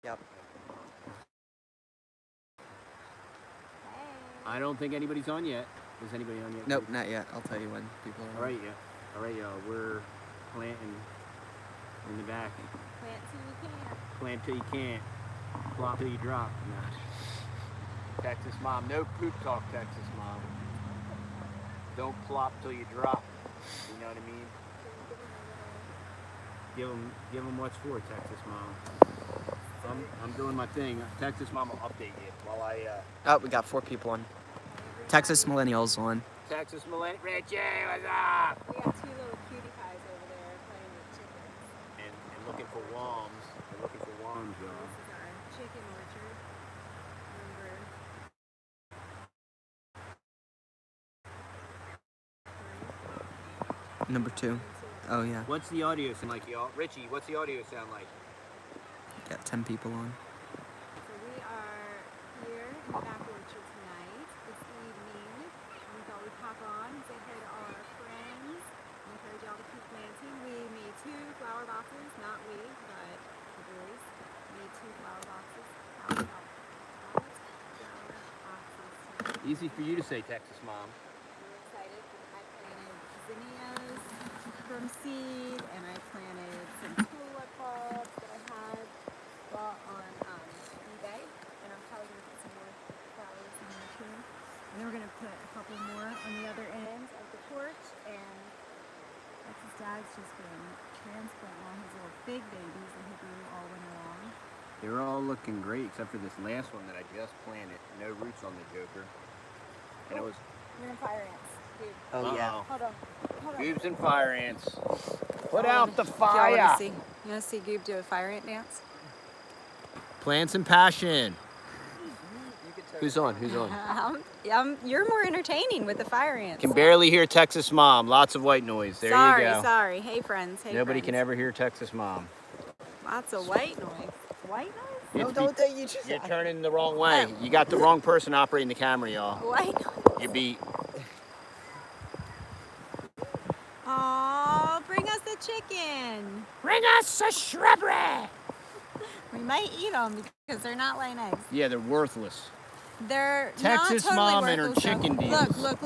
Yep. I don't think anybody's on yet. Is anybody on yet? Nope, not yet. I'll tell you when people are on. All right, yeah. All right, y'all. We're planting in the back. Plant till you can't. Plant till you can't. Plop till you drop. Nah. Texas mom. No poop talk, Texas mom. Don't plop till you drop. You know what I mean? Give them what's for, Texas mom. I'm doing my thing. Texas mom will update you while I. Oh, we got 4 people on. Texas Millennials on. Texas Millennial. Richie, what's up? We got 2 little cutie pies over there playing with chickens. And looking for worms. They're looking for worms, y'all. This is our chicken orchard. Number 2. Oh, yeah. What's the audio sound like, y'all? Richie, what's the audio sound like? Got 10 people on. So we are here in the back orchard tonight, this evening. We thought we'd pop on and say hi to all our friends and encourage y'all to keep planting. We made 2 flower boxes, not we, but the boys made 2 flower boxes. Easy for you to say, Texas mom. We're excited. I planted zinnias from seed, and I planted some tulip bulbs that I had bought on eBay, and I'm probably going to put some more flowers in there too. And then we're going to put a couple more on the other end of the porch, and Texas Dad's just been transplanting all his little fig babies that he grew all winter long. They're all looking great except for this last one that I just planted. No roots on the joker. And it was... You're in fire ants, dude. Oh, yeah. Hold on. Goobs and fire ants. Put out the Y'all fire! you want to see Goob do a fire ant dance? Plants and passion. Who's on? Who's on? You're more entertaining with the fire ants. Can barely hear Texas mom. Lots of white noise. There you go. Sorry. Hey, friends. Hey, Nobody friends. can ever hear Texas mom. Lots of white noise. White noise? You're turning the wrong way. You got the wrong person operating the camera, y'all. White noise. You beat. Oh, bring us the chicken. Bring us a shrubbery. We might eat them because they're not laying eggs. Yeah, they're worthless. They're Texas not totally mom and her worthless, though. chicken deals. Look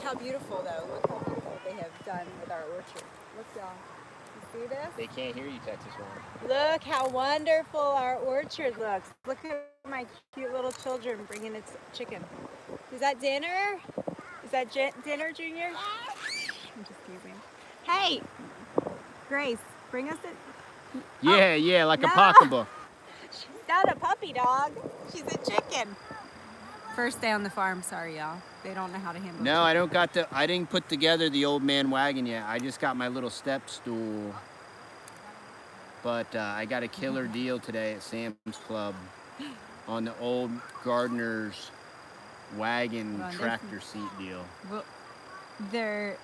how beautiful though. Look how beautiful they have done with our orchard. Look, y'all. You see this? They can't hear you, Texas mom. Look how wonderful our orchard looks. Look at my cute little children bringing its chicken. Is that dinner? Is that dinner, Junior? I'm just teasing. Hey, Grace, bring us a... Yeah, like no. a pocketbook. She's not a puppy dog. She's a chicken. First day on the farm, sorry y'all. They don't know how to handle No, I didn't put together the old man wagon yet. I just got my little step stool. But I got a killer deal today at Sam's Club on the old gardener's wagon tractor seat deal. Well, they're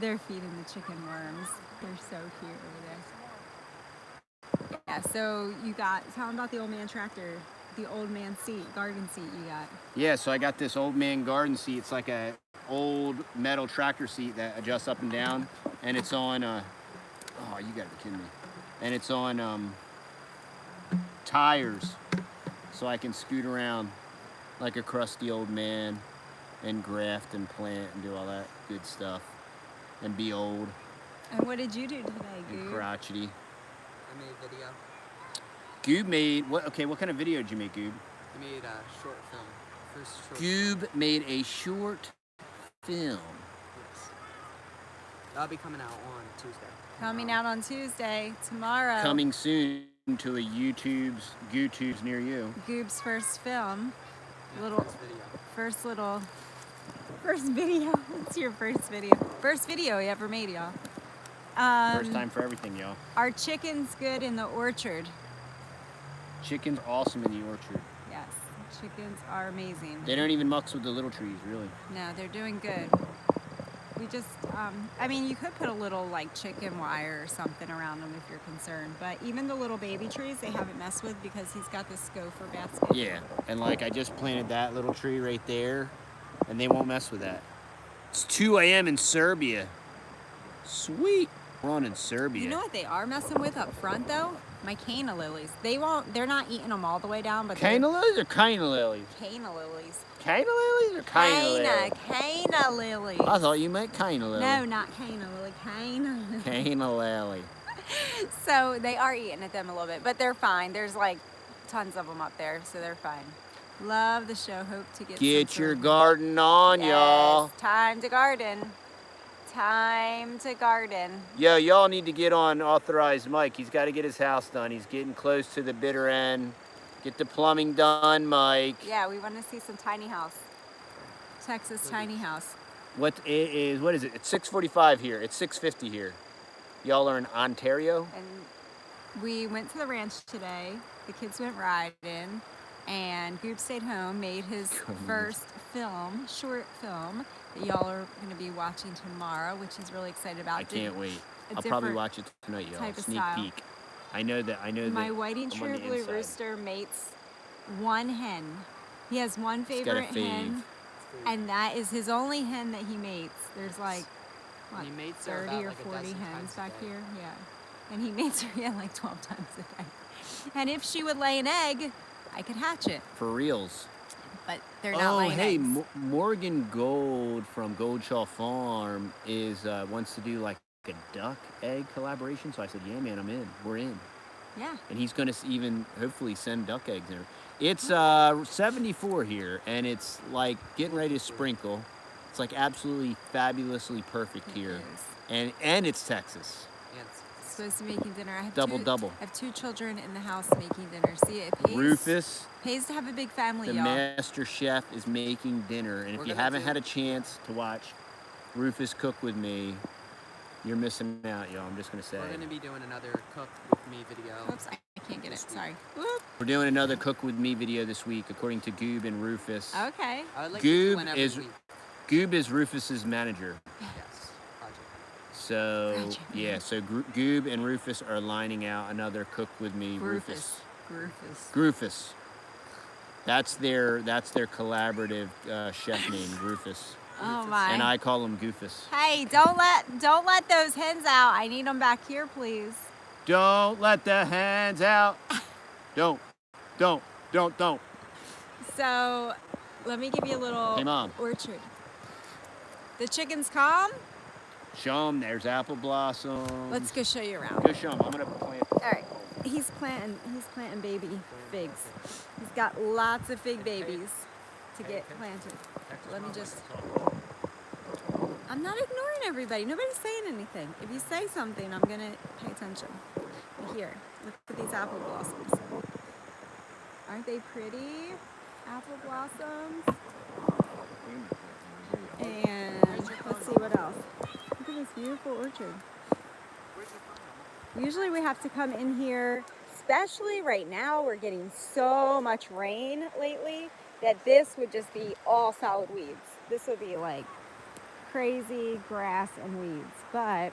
feeding the chicken worms. They're so cute over there. Yeah, so tell them about the old man tractor, the old man seat, garden seat you got. Yeah, so I got this old man garden seat. It's like a old metal tractor seat that adjusts up and down, and it's on, oh, you gotta be kidding me. And it's on tires, so I can scoot around like a crusty old man and graft and plant and do all that good stuff and be old. And what did you do today, Goob? And crotchety. I made a video. Goob made, what kind of video did you make, Goob? I made a short film. First short Goob made a short film. Yes. That'll be coming out on Tuesday. Coming out on Tuesday, tomorrow. Coming soon to a YouTube's near you. Goob's first film. Yeah, First video. It's your first video. First video you ever made, y'all. First time for everything, y'all. Are chickens good in the orchard? Chickens awesome in the orchard. Yes, chickens are amazing. They don't even mucks with the little trees, really. No, they're doing good. We just, I mean, you could put a little like chicken wire or something around them if you're concerned, but even the little baby trees, they haven't messed with because he's got this gopher basket. Yeah, and like I just planted that little tree right there, and they won't mess with that. It's 2 a.m. in Serbia. Sweet. on in Serbia. You know what they are messing with up front though? My canna lilies. They're not eating them all the way down, but Canna lilies or Canna lilies? Canna lilies. Canna lilies or Canna lilies? Canna lilies. I thought you meant Canna lily. No, not canna lily. Canna lily. Canna lily. So they are eating at them a little bit, but they're fine. There's like tons of them up there, so they're fine. Love the show. Hope to get your garden on, y'all. Time to garden. Time to garden. Yo, y'all need to get on Authorized Mike. He's got to get his house done. He's getting close to the bitter end. Get the plumbing done, Mike. Yeah, we want to see some tiny house. Texas tiny house. What is it? It's 6:45 here. It's 6:50 here. Y'all are in Ontario? And we went to the ranch today. The kids went riding. And Goop stayed home, made his first short film, that y'all are going to be watching tomorrow, which he's really excited about. I can't wait. I'll probably watch it tonight, y'all. Sneak peek. I know that. My whiting true blue rooster mates one hen. He has one favorite hen, and that is his only hen that he mates. There's like, what, 30 or 40 hens back here? Yeah. And he mates her like 12 times a day. And if she would lay an egg, I could hatch it. For reals. But they're not laying eggs. Oh, hey, Morgan Gold from Goldshaw Farm wants to do like a duck egg collaboration. So I said, yeah, man, I'm in. We're in. Yeah. And he's going to even hopefully send duck eggs there. It's 74 here, and it's like getting ready to sprinkle. It's like absolutely fabulously perfect here. And it's Texas. Supposed to be making dinner. I have double. I have 2 children in the house making dinner. See, it pays to have a big family, the y'all. master chef, is making dinner. And if you haven't had a chance to watch Rufus cook with me, you're missing out, y'all. I'm just going to say. We're going to be doing another cook with me video. Oops, I can't get it. Sorry. Whoop. We're doing another cook with me video this week, according to Goob and Rufus. Okay. I would like to do one every week. Goob is Rufus's manager. Yes. So yeah, so Goob and Rufus are lining out another cook with me. Rufus. That's their collaborative chef name, Rufus. Oh my! And I call him Goofus. Hey, don't let those hens out. I need them back here, please. Don't let the hens out. Don't. So, let me give you a little orchard. The chickens calm. Show them. There's apple blossoms. Let's go show you around. Go show them. I'm gonna plant. All right. He's planting baby figs. He's got lots of fig babies to get planted. Let me just. I'm not ignoring everybody. Nobody's saying anything. If you say something, I'm gonna pay attention. Here, look at these apple blossoms. Aren't they pretty? Apple blossoms. And let's see what else. Look at this beautiful orchard. Usually we have to come in here, especially right now, we're getting so much rain lately that this would just be all solid weeds. This would be like crazy grass and weeds. But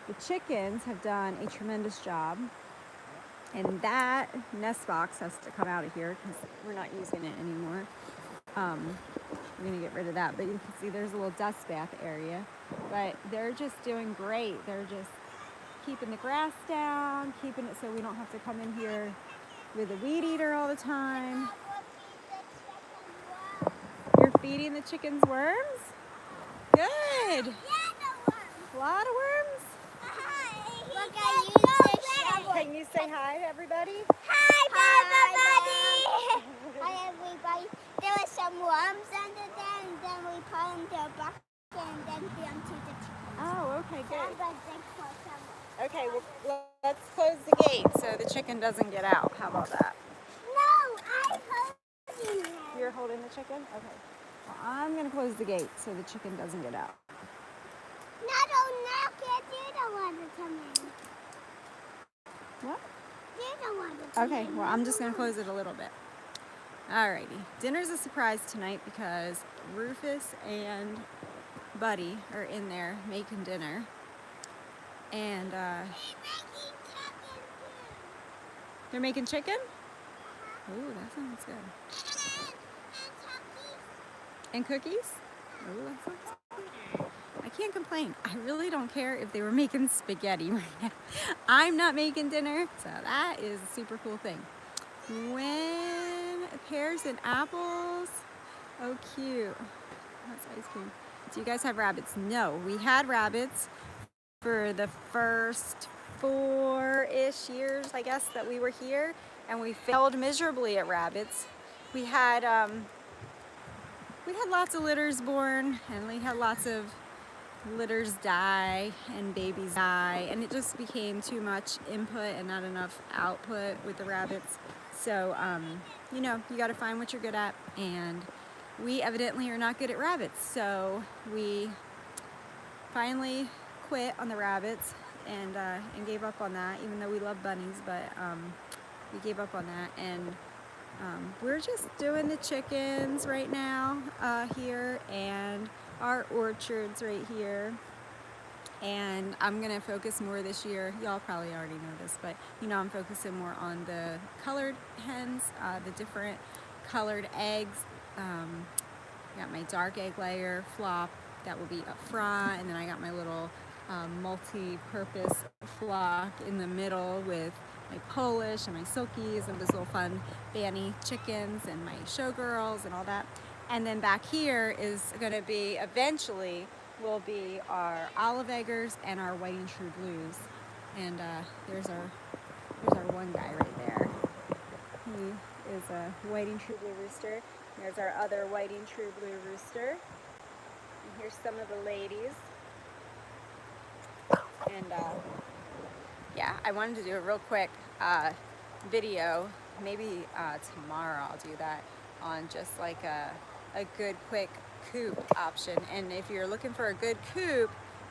the chickens have done a tremendous job. And that nest box has to come out of here because we're not using it anymore. We're gonna get rid of that, but you can see there's a little dust bath area. But they're just doing great. They're just keeping the grass down, keeping it so we don't have to come in here with a weed eater all the time. You're feeding the chickens worms? Good. A lot of worms? Can you say hi to everybody? Hi, everybody! Hi, everybody. There were some worms under there, and then we put them to a bucket and then feed them to the chickens. Oh, okay, good. So Okay, well, let's close the gate so the chicken doesn't get out. How about that? no, I'm holding it. You're holding the chicken? Okay. Well, I'm going to close the gate so the chicken doesn't get out. No, don't knock it. You don't want to come in. What? You don't want to come in. Okay, well, I'm just going to close it a little bit. Alrighty. Dinner's a surprise tonight because Rufus and Buddy are in there making dinner. And they're making chicken? Ooh, that sounds good. And cookies? Ooh, that sounds good. I can't complain. I really don't care if they were making spaghetti right now. I'm not making dinner, so that is a super cool thing. When pears and apples, oh cute. That's ice cream. Do you guys have rabbits? No, we had rabbits for the first 4-ish years, I guess, that we were here, and we failed miserably at rabbits. We had lots of litters born, and we had lots of litters die and babies die, and it just became too much input and not enough output with the rabbits. So you know, you got to find what you're good at, and we evidently are not good at rabbits, so we finally quit on the rabbits and gave up on that, even though we love bunnies. But we gave up on that, and we're just doing the chickens right now here, and our orchards right here. And I'm gonna focus more this year. Y'all probably already know this, but you know, I'm focusing more on the colored hens, the different colored eggs. I got my dark egg layer flop that will be up front, and then I got my little multi-purpose flock in the middle with my Polish and my Silkies and those little fun Banny chickens and my showgirls and all that. And then back here is gonna be, eventually, will be our olive eggers and our white and true blues. And there's our one guy right there. He is a white and true blue rooster. There's our other white and true blue rooster. And here's some of the ladies. And yeah, I wanted to do a real quick video. Maybe tomorrow I'll do that, on just like a good quick coop option. And if you're looking for a good coop,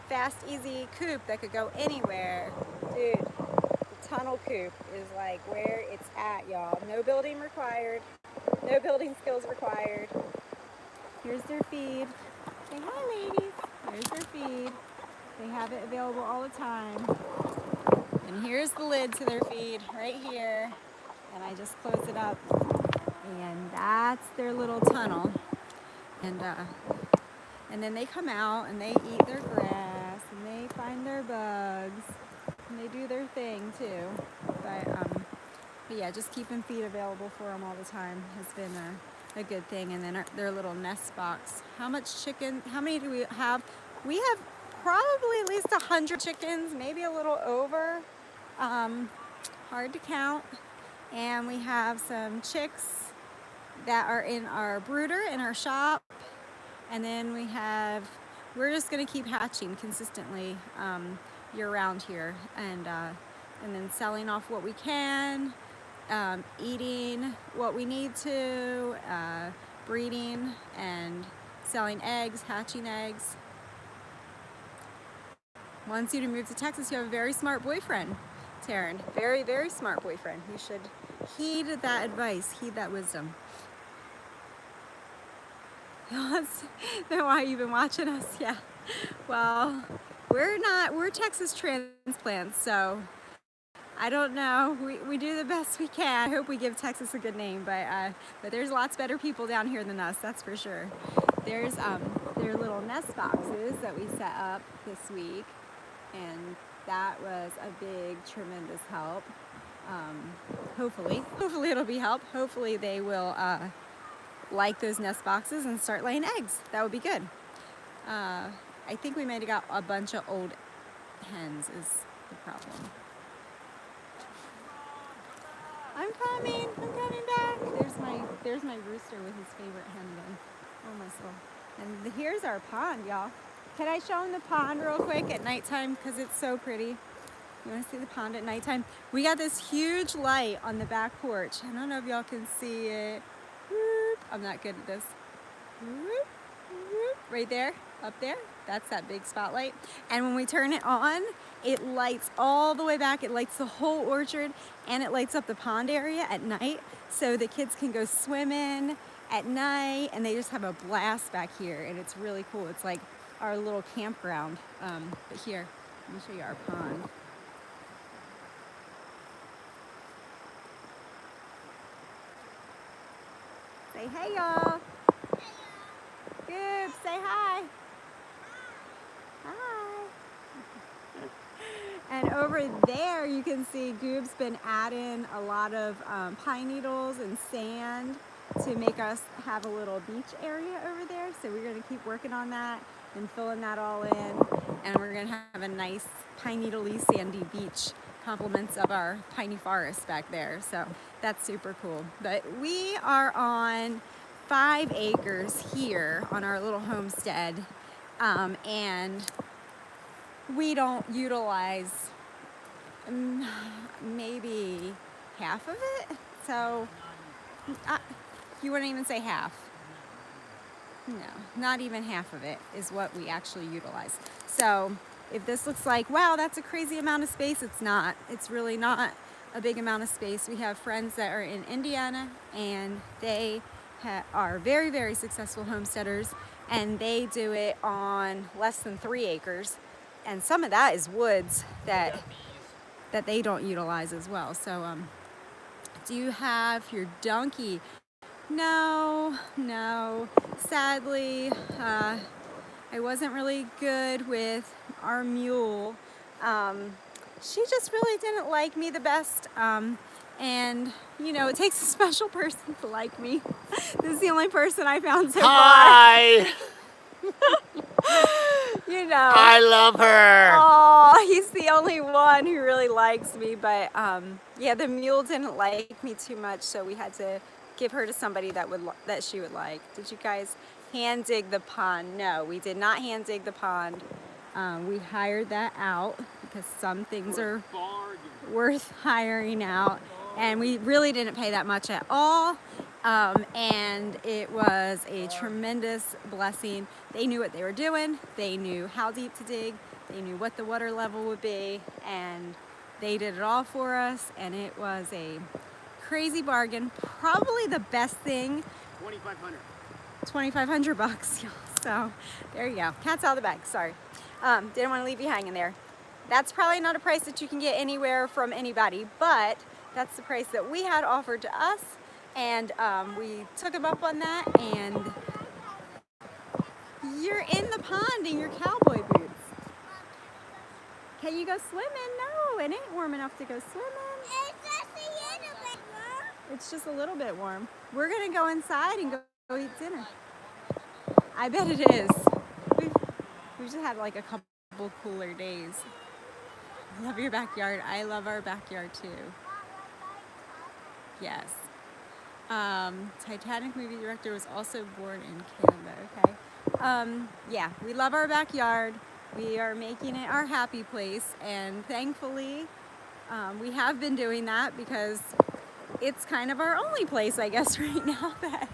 fast, easy coop that could go anywhere, dude, the tunnel coop is like where it's at, y'all. No building required, no building skills required. Here's their feed. Say hi, ladies. Here's their feed. They have it available all the time. And here's the lid to their feed right here. And I just close it up. And that's their little tunnel. And then they come out and they eat their grass and they find their bugs and they do their thing too. But yeah, just keeping feed available for them all the time has been a good thing. And then their little nest box. How many do we have? We have probably at least 100 chickens, maybe a little over. Hard to count. And we have some chicks that are in our brooder in our shop. And then we're just gonna keep hatching consistently year round here, and then selling off what we can, eating what we need to, breeding and selling eggs, hatching eggs. Wants you to move to Texas. You have a very smart boyfriend, Taryn. Very, very smart boyfriend. You should heed that advice, heed that wisdom. Then why you've been watching us? Yeah. Well, we're Texas transplants, so I don't know. We do the best we can. I hope we give Texas a good name, but there's lots better people down here than us, that's for sure. There's their little nest boxes that we set up this week, and that was a big, tremendous help. Hopefully it'll be help. Hopefully they will like those nest boxes and start laying eggs. That would be good. I think we might have got a bunch of old hens is the problem. I'm coming back. There's my rooster with his favorite hen gun. Oh, my soul. And here's our pond, y'all. Can I show them the pond real quick at nighttime? Because it's so pretty. You want to see the pond at nighttime? We got this huge light on the back porch. I don't know if y'all can see it. I'm not good at this. Right there, up there, that's that big spotlight. And when we turn it on, it lights all the way back. It lights the whole orchard, and it lights up the pond area at night, so the kids can go swimming at night, and they just have a blast back here, and it's really cool. It's like our little campground. But here, let me show you our pond. Say hey, y'all. Good. Say hi. And over there you can see Goob's been adding a lot of pine needles and sand to make us have a little beach area over there. So we're gonna keep working on that and filling that all in. And we're gonna have a nice pine needle-y sandy beach, compliments of our piney forest back there. So that's super cool. But we are on 5 acres here on our little homestead. And we don't utilize maybe half of it. So you wouldn't even say half. No, not even half of it is what we actually utilize. So if this looks like, wow, that's a crazy amount of space, it's not. It's really not a big amount of space. We have friends that are in Indiana, and they are very, very successful homesteaders, and they do it on less than 3 acres. And some of that is woods that they don't utilize as well. So do you have your donkey? No. Sadly, I wasn't really good with our mule. She just really didn't like me the best. And, you know, it takes a special person to like me. This is the only person I found so far. Hi! You know. I love her. Oh, he's the only one who really likes me. But yeah, the mule didn't like me too much, so we had to give her to somebody that she would like. Did you guys hand dig the pond? No, we did not hand dig the pond. We hired that out because some things are worth hiring out, and we really didn't pay that much at all. And it was a tremendous blessing. They knew what they were doing. They knew how deep to dig. They knew what the water level would be, and they did it all for us, and it was a crazy bargain. Probably the best thing. $2,500 bucks, y'all. So there you go. Cat's out of the bag. Sorry. Didn't want to leave you hanging there. That's probably not a price that you can get anywhere from anybody, but that's the price that we had offered to us, and we took them up on that. And you're in the pond in your cowboy boots. Can you go swimming? No, it ain't warm enough to go swimming. It's just a little bit warm. We're gonna go inside and go eat dinner. I bet it is. We've just had like a couple cooler days. Love your backyard. I love our backyard too. Yes. Titanic movie director was also born in Canada. Okay. Yeah, we love our backyard. We are making it our happy place, and thankfully we have been doing that because it's kind of our only place, I guess, right now that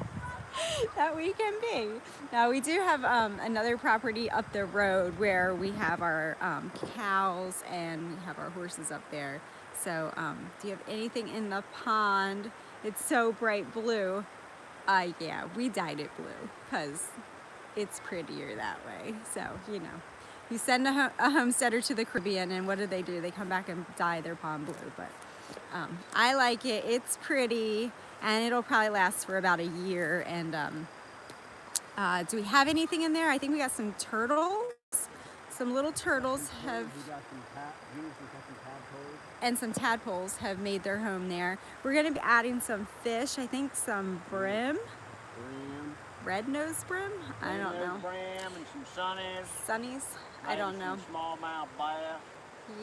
we can be. Now we do have another property up the road where we have our cows and we have our horses up there. So do you have anything in the pond? It's so bright blue. Yeah, we dyed it blue because it's prettier that way. So, you know, you send a homesteader to the Caribbean, and what do? They come back and dye their pond blue. But I like it. It's pretty, and it'll probably last for about a year. And do we have anything in there? I think we got some turtles. Some little turtles have, and some tadpoles have made their home there. We're going to be adding some fish. I think some brim. Red-nosed brim? I don't know. Brim and some Sunnies? I don't know. Smallmouth bass.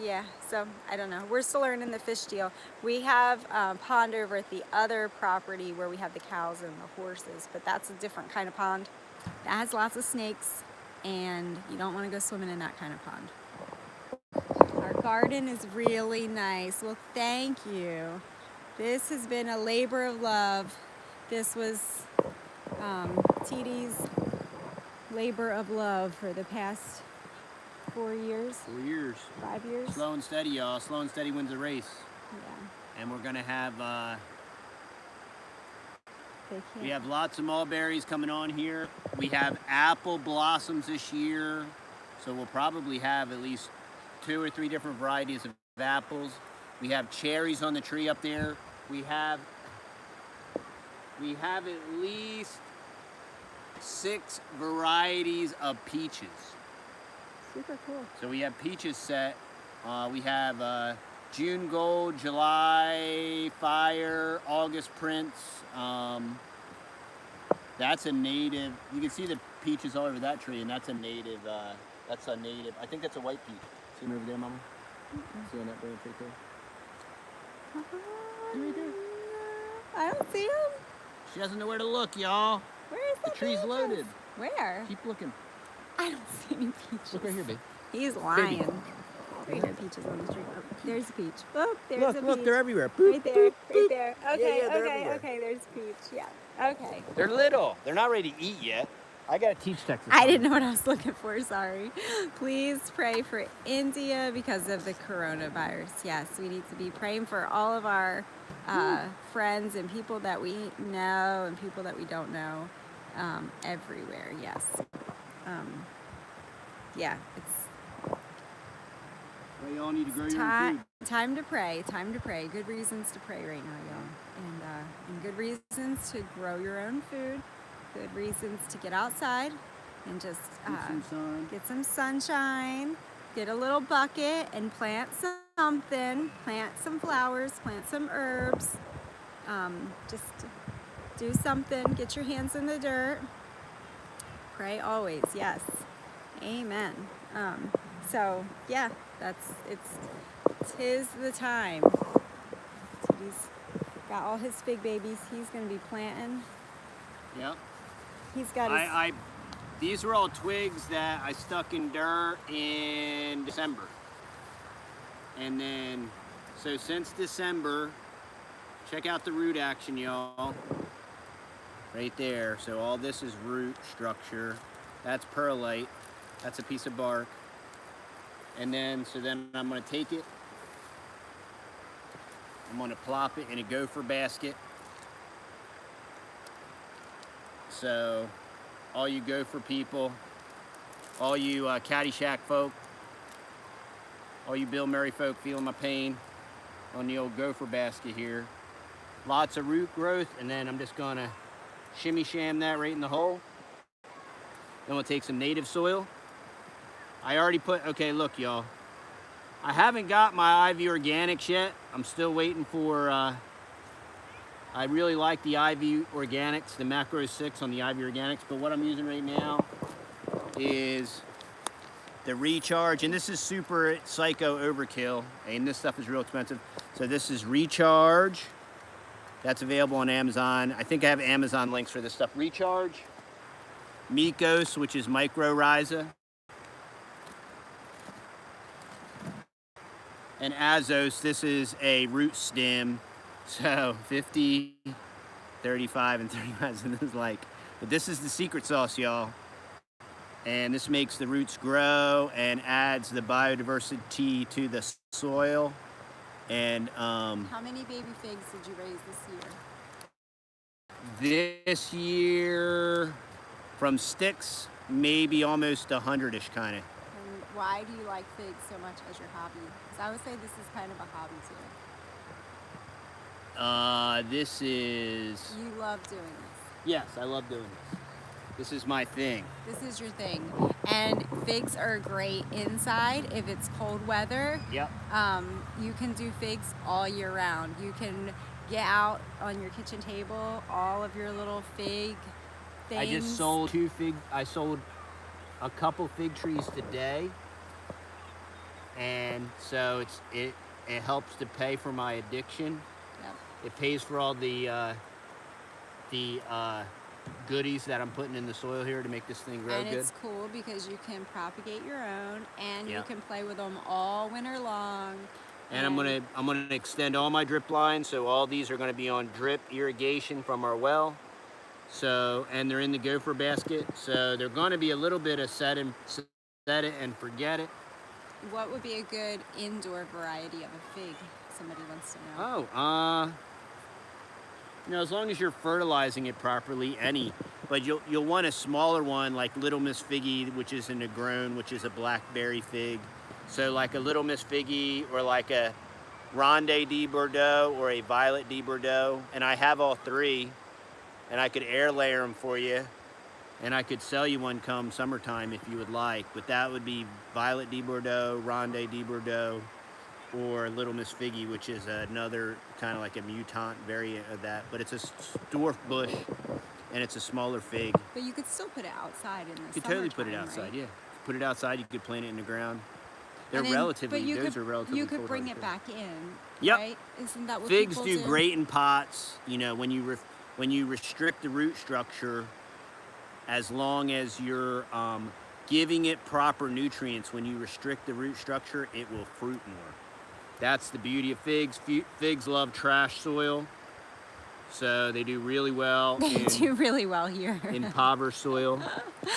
Yeah, so I don't know. We're still learning the fish deal. We have a pond over at the other property where we have the cows and the horses, but that's a different kind of pond. That has lots of snakes, and you don't want to go swimming in that kind of pond. Our garden is really nice. Well, thank you. This has been a labor of love. This was TD's labor of love for the past 4 years. 4 years. 5 years. Slow and steady, y'all. Slow and steady wins the race. Yeah. And we're gonna have we have lots of mulberries coming on here. We have apple blossoms this year, so we'll probably have at least 2 or 3 different varieties of apples. We have cherries on the tree up there. We have at least 6 varieties of peaches. Super cool. So we have peaches set We have June Gold, July Fire, August Prince. That's a native. You can see the peaches all over that tree, and that's a native. That's a native. I think that's a white peach. See them over there, Mama? See on that branch right there? See right there? I don't see him. She doesn't know where to look, y'all. Where is The tree's loaded. Where? Keep looking. I don't see any peaches. Look right here, babe. He's lying. Right there, peaches on the tree. Oh, there's a peach. Look, there's a peach. Look, they're everywhere. Boop, right there, right there. Okay, yeah, they're okay, everywhere. okay, there's a peach. Yeah, okay. They're little. They're not ready to eat yet. I gotta teach Texas. I didn't know what I was looking for, sorry. Please pray for India because of the coronavirus. Yes, we need to be praying for all of our friends and people that we know and people that we don't know everywhere, yes. Yeah, it's Well, y'all need to grow your own food. time to pray, time to pray. Good reasons to pray right now, y'all. And good reasons to grow your own food. Good reasons to get outside and just get some sunshine, get a little bucket and plant something, plant some flowers, plant some herbs, just do something, get your hands in the dirt. Pray always, yes, amen. So yeah, it's the time. So he's got all his fig babies he's gonna be planting. Yep. He's got his... These were all twigs that I stuck in dirt in December. And then, so since December, check out the root action, y'all. Right there. So all this is root structure. That's perlite. That's a piece of bark. And then, then I'm gonna take it. I'm gonna plop it in a gopher basket. So, all you gopher people, all you Caddyshack folk, all you Bill Murray folk feeling my pain on the old gopher basket here. Lots of root growth, and then I'm just gonna shimmy sham that right in the hole. Then we'll take some native soil. I already put, okay, look y'all. I haven't got my Ivy Organics yet. I'm still waiting for, I really like the Ivy Organics, the Macro 6 on the Ivy Organics, but what I'm using right now is the Recharge, and this is super psycho overkill, and this stuff is real expensive. So this is Recharge. That's available on Amazon. I think I have Amazon links for this stuff. Recharge, Mikos, which is Mycorrhiza, and Azos, this is a root stem. So 50, 35, and 35, so this is like, but this is the secret sauce, y'all. And this makes the roots grow and adds the biodiversity to the soil. And How many baby figs did you raise this year? this year, from sticks, maybe almost 100-ish kind of. And why do you like figs so much as your hobby? Because I would say this is kind of a hobby too. This is... You love doing this. Yes, I love doing this. This is my thing. This is your thing. And figs are great inside if it's cold weather. Yep. You can do figs all year round. You can get out on your kitchen table all of your little fig things. I just sold I sold a couple fig trees today. And so it helps to pay for my addiction. Yep. It pays for all the goodies that I'm putting in the soil here to make this thing grow and good. it's cool because you can propagate your own, and Yeah. you can play with them all winter long. And I'm gonna extend all my drip lines, so all these are gonna be on drip irrigation from our well. So, and they're in the gopher basket, so they're gonna be a little bit of set it and forget it. What would be a good indoor variety of a fig? Somebody wants to know. You know, as long as you're fertilizing it properly, but you'll want a smaller one like Little Miss Figgy, which is a Negrone, which is a blackberry fig. So like a Little Miss Figgy or like a Ronde de Bordeaux or a Violet de Bordeaux. And I have all three, and I could air layer them for you. And I could sell you one come summertime if you would like. But that would be Violet de Bordeaux, Ronde de Bordeaux, or Little Miss Figgy, which is another kind of like a mutant variant of that. But it's a dwarf bush, and it's a smaller fig. But you could still put it outside in the You could totally put it summertime, outside, right? yeah. Put it outside, you could plant it in the ground. They're And then- relatively, but you those could, are relatively You could full bring hard it too. back in, Yep. right? Isn't that what Figs people do great in pots, you know, when you restrict the root structure, as long as you're giving it proper nutrients. When you restrict the root structure, it will fruit more. That's the beauty of figs. Figs love trash soil, so they do really well They do really well here. in impoverished soil.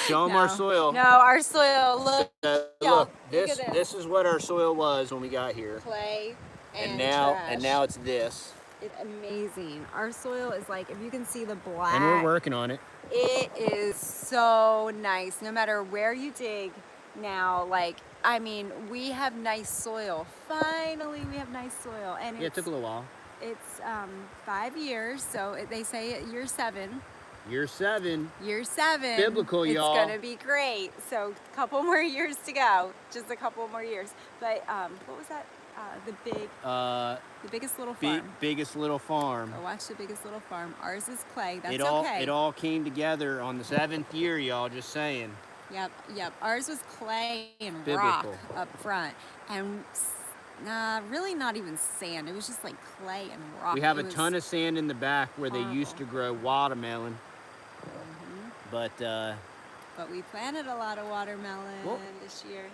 Show them our soil. No, our soil, look, Look, look at this is what our soil was when we got here. clay and And now trash. it's this. It's amazing. Our soil is like, if you can see the black. And we're working on it. It is so nice. No matter where you dig now, like, I mean, we have nice soil. Finally, we have nice soil. And Yeah, it took a little while. it's 5 years, so they say at year 7. Year 7. Year 7. Biblical, y'all. It's gonna be great. So a couple more years to go. Just a couple more years. But what was that? The biggest little farm. Biggest little farm. Go watch the biggest little farm. Ours is clay. That's It okay. all came together on the 7th year, y'all. Just saying. Yep. Ours was clay and Biblical. rock up front, and really not even sand. It was just like clay and rock. We have a ton of sand in the back where they used to grow watermelon. But we planted a lot of watermelon this year.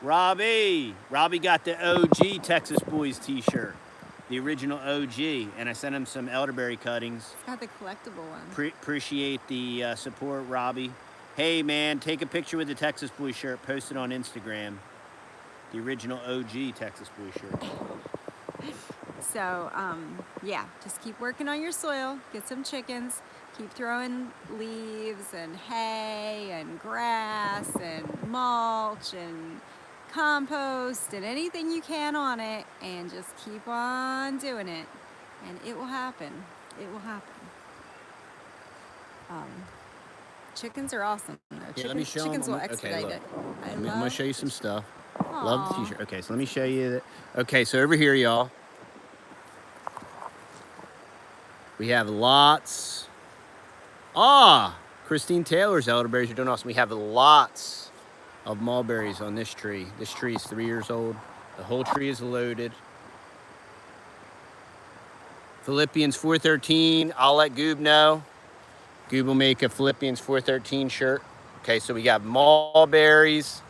Robbie got the OG Texas Boys t-shirt, the original OG, and I sent him some elderberry cuttings. It's got the collectible one. Appreciate the support, Robbie. Hey man, take a picture with the Texas Boys shirt, post it on Instagram. The original OG Texas Boys shirt. So yeah, just keep working on your soil. Get some chickens. Keep throwing leaves and hay and grass and mulch and compost and anything you can on it, and just keep on doing it, and it will happen. It will happen. Chickens are awesome. Yeah, let me show chickens them. will expedite Okay, it. I'm gonna show you some stuff. Aw. Love the t-shirt. Okay, so let me show you that. Okay, so over here, y'all, we have lots. Christine Taylor's elderberries are doing awesome. We have lots of mulberries on this tree. This tree is 3 years old. The whole tree is loaded. Philippians 4:13. I'll let Goob know. Goob will make a Philippians 4:13 shirt. Okay, so we got mulberries.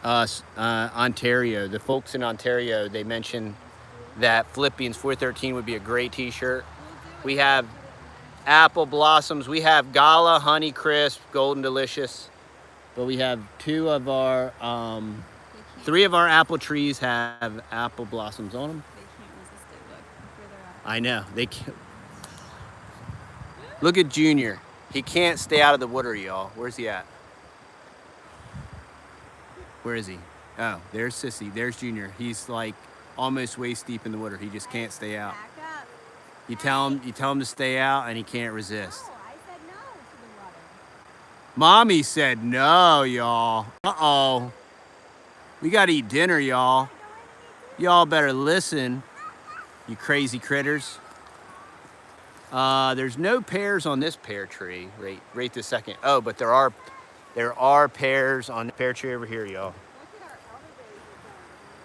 Ontario. The folks in Ontario, they mentioned that Philippians 4:13 would be a great t-shirt. We have apple blossoms. We have Gala, Honey Crisp, Golden Delicious. But we have 3 of our apple trees have apple blossoms on them. They can't resist it. Look where they're at. I know. They can't. Look at Junior. He can't stay out of the water, y'all. Where's he at? Where is he? Oh, there's Sissy. There's Junior. He's like almost waist deep in the water. He just can't stay out. Back up. You tell him to stay out and he can't resist. No, I said no to the water. Mommy said no, y'all. Uh-oh. We gotta eat dinner, y'all. Y'all better listen, you crazy critters. There's no pears on this pear tree right this second. Oh, but there are pears on the pear tree over here, y'all.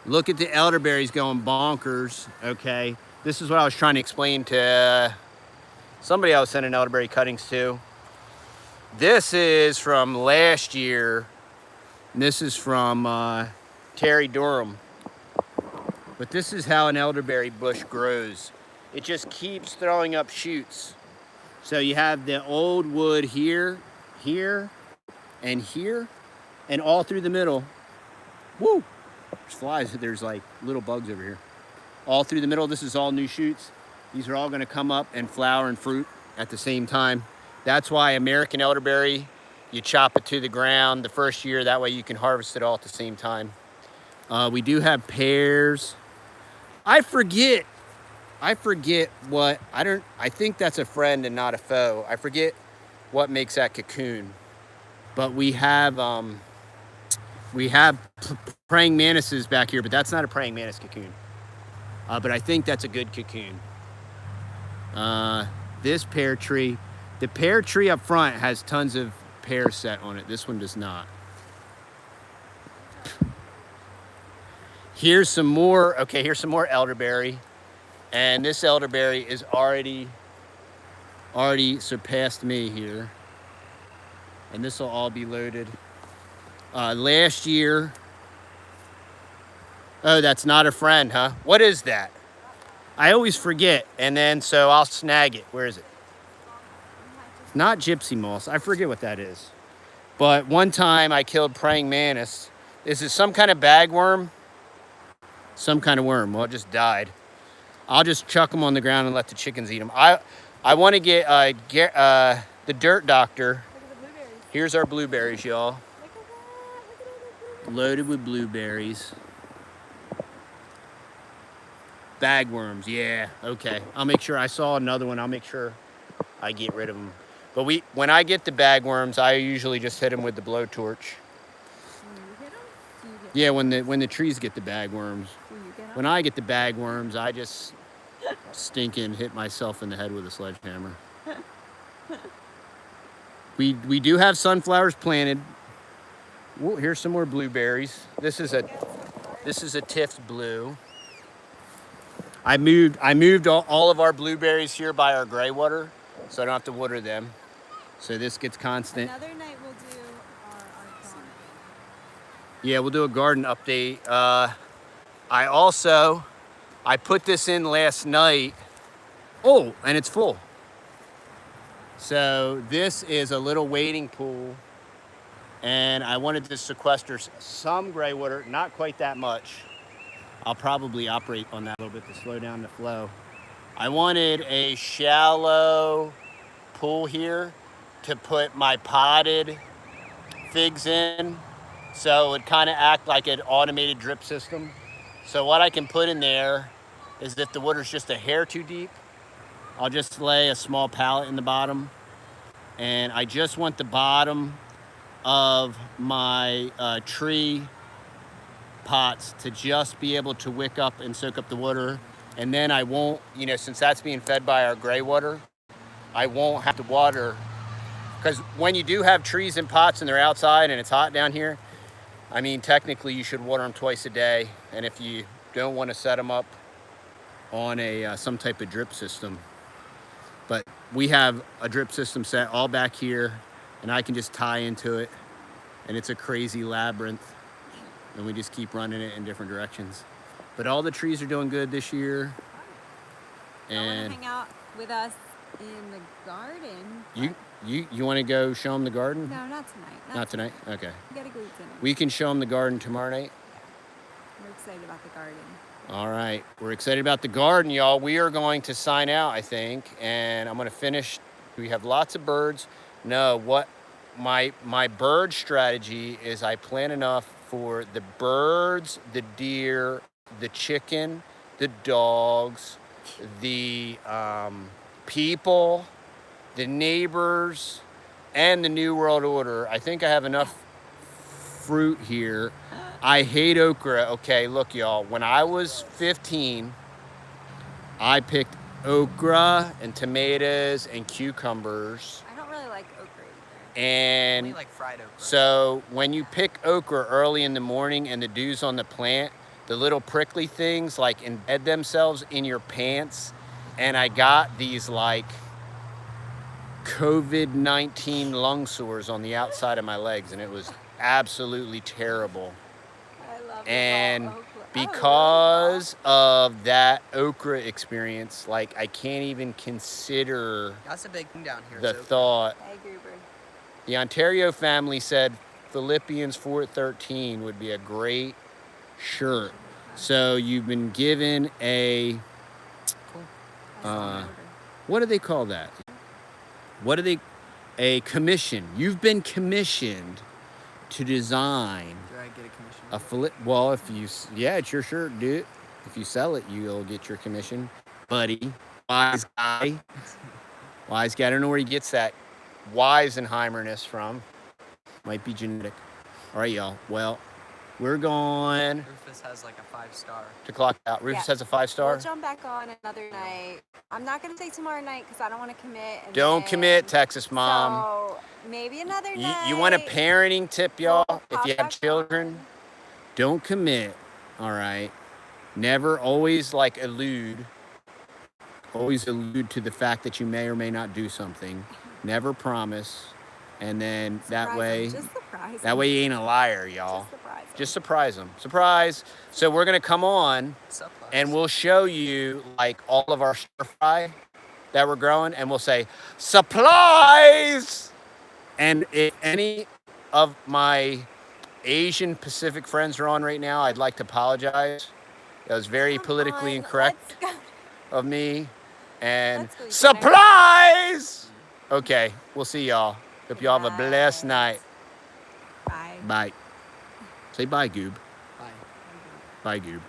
Look at the elderberries going bonkers. Okay, this is what I was trying to explain to somebody I was sending elderberry cuttings to. This is from last year. And this is from Terry Durham. But this is how an elderberry bush grows. It just keeps throwing up shoots. So you have the old wood here, here, and here, and all through the middle. Woo! There's flies, there's like little bugs over here. All through the middle, this is all new shoots. These are all gonna come up and flower and fruit at the same time. That's why American elderberry, you chop it to the ground the first year, that way you can harvest it all at the same time. We do have pears. I forget what, I think that's a friend and not a foe. I forget what makes that cocoon. But we have we have praying mantises back here, but that's not a praying mantis cocoon. But I think that's a good cocoon. This pear tree, the pear tree up front has tons of pears set on it. This one does not. Here's some more, okay, here's some more elderberry. And this elderberry is already surpassed me here. And this will all be loaded. Last year, oh, that's not a friend, huh? What is that? I always forget, and then so I'll snag it. Where is it? Not gypsy moss. I forget what that is. But one time I killed praying mantis. Is it some kind of bagworm? Some kind of worm. Well, it just died. I'll just chuck them on the ground and let the chickens eat them. I want to get the dirt doctor. Here's our blueberries, y'all. Loaded with blueberries. Bagworms, yeah, okay. I'll make sure, I saw another one. I'll make sure I get rid of them. But when I get the bagworms, I usually just hit them with the blowtorch. Yeah, when the trees get the bagworms. When I get the bagworms, I just stinking hit myself in the head with a sledgehammer. We do have sunflowers planted. Whoa, here's some more blueberries. This is a Tif's blue. I moved all of our blueberries here by our gray water, so I don't have to water them. So this gets constant. Another night we'll do our garden. Yeah, we'll do a garden update. I put this in last night. Oh, and it's full. So this is a little wading pool, and I wanted to sequester some gray water, not quite that much. I'll probably operate on that a little bit to slow down the flow. I wanted a shallow pool here to put my potted figs in, so it would kind of act like an automated drip system. So what I can put in there is, if the water's just a hair too deep, I'll just lay a small pallet in the bottom, and I just want the bottom of my tree pots to just be able to wick up and soak up the water. And then I won't, since that's being fed by our gray water, I won't have to water. Because when you do have trees in pots and they're outside and it's hot down here, I mean, technically you should water them twice a day. And if you don't want to set them up on some type of drip system. But we have a drip system set all back here, and I can just tie into it, and it's a crazy labyrinth. And we just keep running it in different directions. But all the trees are doing good this year. And hang out with us in the garden. You want to go show them the garden? No, not tonight. Not tonight? Okay. We gotta go eat dinner. We can show them the garden tomorrow night. We're excited about the garden. All right, we're excited about the garden, y'all. We are going to sign out, I think, and I'm going to finish. We have lots of birds. No, what my bird strategy is, I plan enough for the birds, the deer, the chicken, the dogs, the people, the neighbors, and the New World Order. I think I have enough fruit here. I hate okra. Okay, look, y'all. When I was 15, I picked okra and tomatoes and cucumbers. I don't really like okra either. And I like fried okra. so when you pick okra early in the morning and the dew's on the plant, the little prickly things like embed themselves in your pants. And I got these like COVID-19 lung sores on the outside of my legs, and it was absolutely terrible. I love And okra. because of that okra experience, like, I can't even consider That's a big thing down here. the is okra. thought. I agree, Bert. The Ontario family said Philippians 4:13 would be a great shirt. So you've been given a, what do they call that? A commission. You've been commissioned to design Do I get a commission? well, it's your shirt, dude. If you sell it, you'll get your commission. Buddy, wise guy. Wise guy. I don't know where he gets that Weisenheimerness from. Might be genetic. All right, y'all. Well, We're going Rufus has like a 5-star. to clock out. Rufus Yeah. has a 5-star. We'll jump back on another night. I'm not gonna say tomorrow night because I don't want to commit. And Don't then- commit, Texas mom. So maybe another night. You want a parenting tip, y'all? We'll If pop you have back children, on. don't commit. All right. Never always like allude. Always allude to the fact that you may or may not do something. Never promise. And then that Surprise way, 'em. Just surprise that 'em. way you ain't a liar, y'all. Just surprise 'em. Just surprise them. Surprise. So we're going to come on Supplies. and we'll show you like all of our stir fry that we're growing and we'll say, supplies! And if any of my Asian Pacific friends are on right now, I'd like to apologize. That was very Come politically on, incorrect let's go. of me. And Let's go eat supplies! Okay, we'll see y'all. Hope y'all have a blessed Night. night. Bye. Bye. Say bye, Goob. Bye. Bye, Goob.